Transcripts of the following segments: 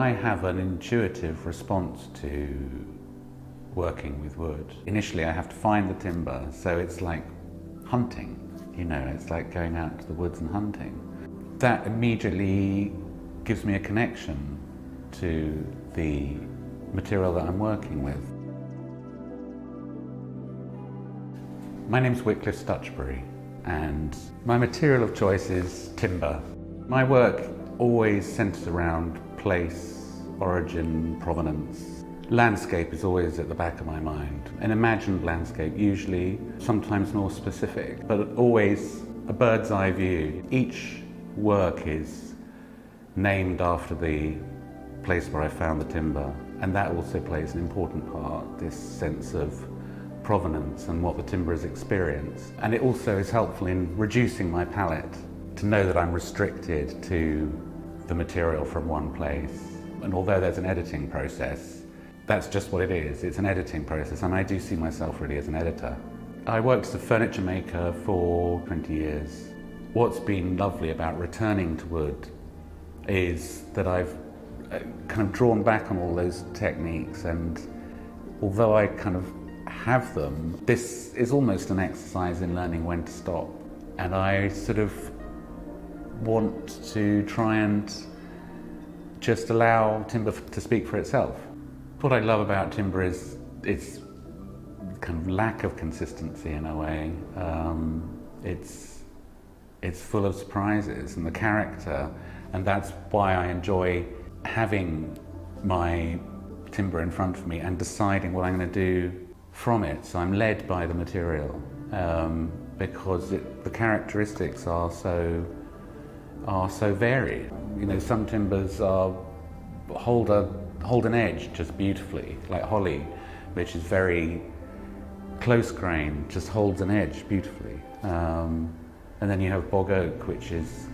I have an intuitive response to working with wood. Initially I have to find the timber, so it's like hunting, you know, it's like going out to the woods and hunting. That immediately gives me a connection to the material that I'm working with. My name's Wycliffe Stutchbury, and my material of choice is timber. My work always centres around place, origin, provenance. Landscape is always at the back of my mind. An imagined landscape, usually, sometimes more specific, but always a bird's eye view. Each work is named after the place where I found the timber, and that also plays an important part, this sense of provenance and what the timber has experienced. And it also is helpful in reducing my palette to know that I'm restricted to the material from one place. And although there's an editing process, that's just what it is. It's an editing process, and I do see myself really as an editor. I worked as a furniture maker for 20 years. What's been lovely about returning to wood is that I've kind of drawn back on all those techniques, and although I kind of have them, this is almost an exercise in learning when to stop. And I sort of want to try and just allow timber to speak for itself. What I love about timber is its kind of lack of consistency in a way. It's full of surprises and the character, and that's why I enjoy having my timber in front of me and deciding what I'm going to do from it. So I'm led by the material because the characteristics are so varied. You know, some timbers hold an edge just beautifully, like holly, which is very close grained, just holds an edge beautifully. And then you have bog oak, which is,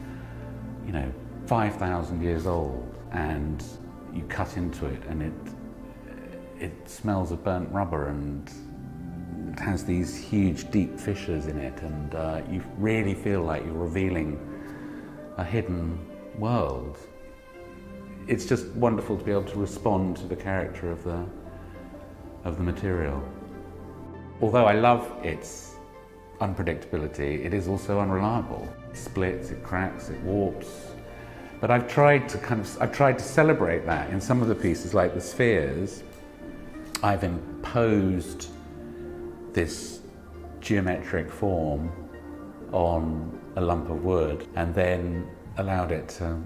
you know, 5,000 years old, and you cut into it and it smells of burnt rubber, and it has these huge deep fissures in it, and you really feel like you're revealing a hidden world. It's just wonderful to be able to respond to the character of the material. Although I love its unpredictability, it is also unreliable. It splits, it cracks, it warps. But I've tried to celebrate that in some of the pieces, like the spheres. I've imposed this geometric form on a lump of wood and then allowed it to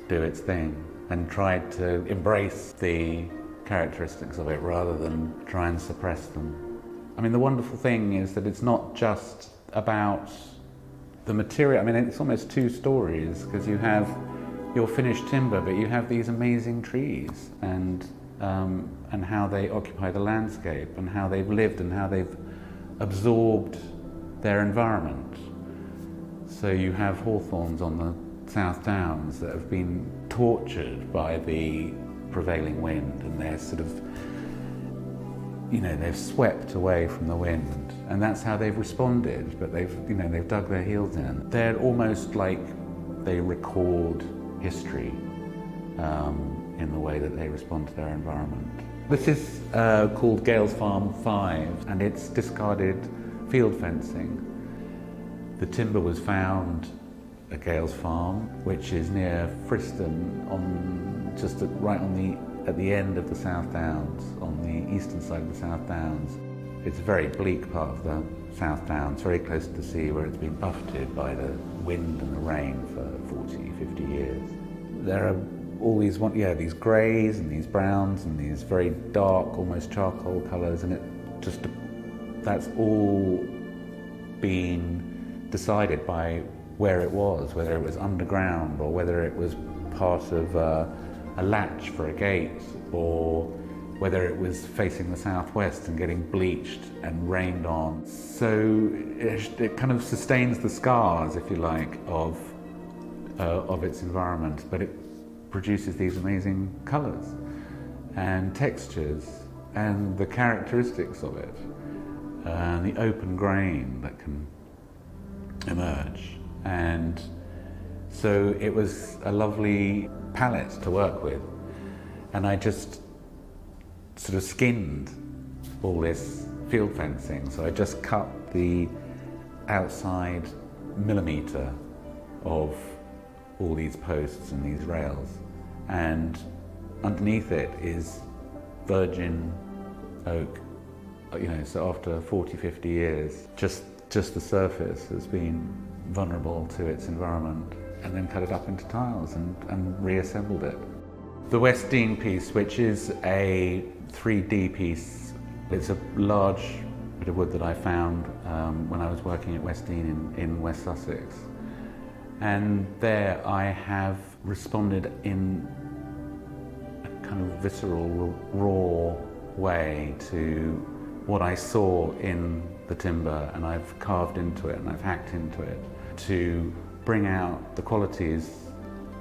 do its thing and tried to embrace the characteristics of it rather than try and suppress them. I mean, the wonderful thing is that it's not just about the material. I mean, it's almost two stories, because you have your finished timber, but you have these amazing trees and how they occupy the landscape and how they've lived and how they've absorbed their environment. So you have hawthorns on the South Downs that have been tortured by the prevailing wind, and they're sort of, you know, they've swept away from the wind, and that's how they've responded, but they've dug their heels in. They're almost like they record history in the way that they respond to their environment. This is called Gales Farm 5, and it's discarded field fencing. The timber was found at Gales Farm, which is near Friston, at the end of the South Downs, on the eastern side of the South Downs. It's a very bleak part of the South Downs, very close to the sea, where it's been buffeted by the wind and the rain for 40, 50 years. There are all these greys and these browns and these very dark, almost charcoal colours, and that's all been decided by where it was, whether it was underground or whether it was part of a latch for a gate, or whether it was facing the southwest and getting bleached and rained on. So it kind of sustains the scars, if you like, of its environment, but it produces these amazing colours and textures and the characteristics of it, and the open grain that can emerge. And so it was a lovely palette to work with. And I just sort of skinned all this field fencing. So I just cut the outside millimetre of all these posts and these rails, and underneath it is virgin oak. You know, so after 40, 50 years, just the surface has been vulnerable to its environment, and then cut it up into tiles and reassembled it. The West Dean piece, which is a 3D piece, it's a large bit of wood that I found when I was working at West Dean in West Sussex. And there I have responded in a kind of visceral, raw way to what I saw in the timber, and I've carved into it and I've hacked into it to bring out the qualities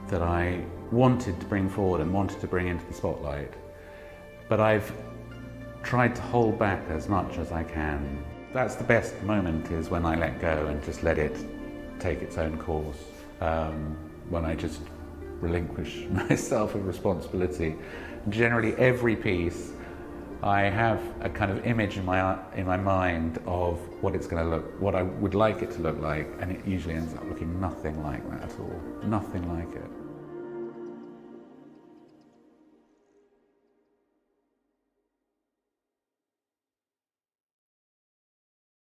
that I wanted to bring forward and wanted to bring into the spotlight. But I've tried to hold back as much as I can. That's the best moment, is when I let go and just let it take its own course, when I just relinquish myself of responsibility. Generally every piece I have a kind of image in my mind of what it's going to look, what I would like it to look like, and it usually ends up looking nothing like that at all. Nothing like it.